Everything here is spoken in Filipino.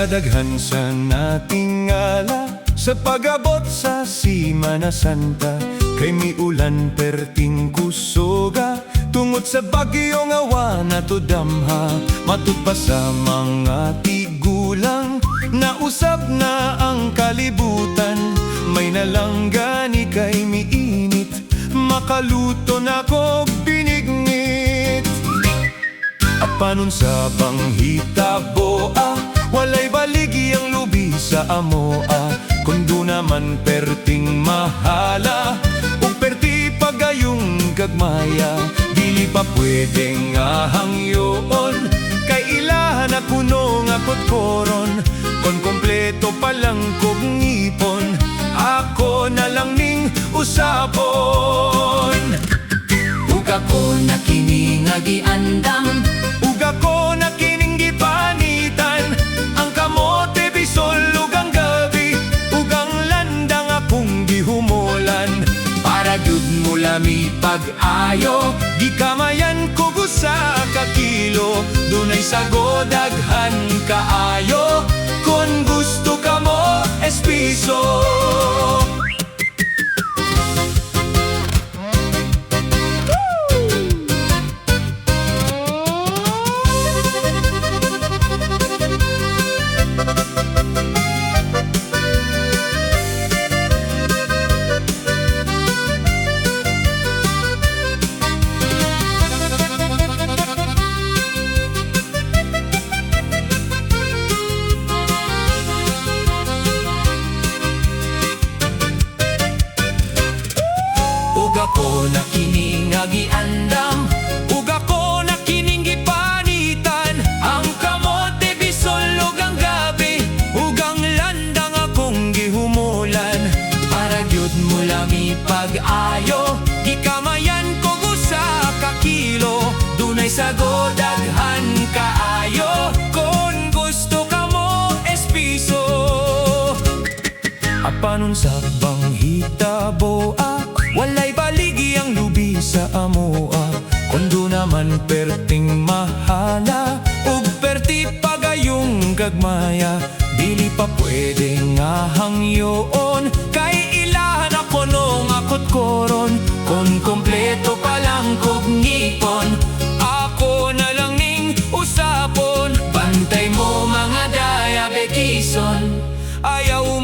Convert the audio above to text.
Kadaghan sa nating ngala sa pag-abot sa Sima na Santa, kay miulan perting kusoga tungod sa bagyong awa na to damha. Matud pa sa mga tigulang na usab na ang kalibutan, may nalanggani kay miinit, makaluto na ko binignit. Apanon sa panghitaboa, walay baligi ang lubi sa amoa, kundo naman perting mahala ug perti pagayong gagmaya. Dili pa pwedeng ahangyoon, kay ilahan na kuno nga kotkoron, kon kompleto pa lang kog ngipon, ako na lang ning usapon. Ug ako na kini nga giandam, ug ako na kining gipanitan, ang kamote bisol ug ang gabi, ug ang landang akong gihumulan. para gyud mo lami pag-ayo, Gikamayan ko gusa ka kilo, dunay sago daghan kaayo, kon gusto ka mo espiso. ug ako na kini nga giandam, Ug ako na kining gipanitan, ang kamote bisol ug ang gabi, ug ang landang akong gihumulan. para gyud mo lami pag-ayo, Gikamayan ko gusa ka kilo, dunay sago daghan kaayo, kon gusto ka mo espiso. Apanon sa panghitaboa, walay baligi ang lubi sa amoa, kundo naman perting mahala ug perti pagayong gagmaya. Dili pa pwedeng ahangyoon, kay ilahan ako nung akot koron, kon kompleto pa lang kog ngipon, ako na lang ning usapon. bantay mo mga diabetison, Ayaw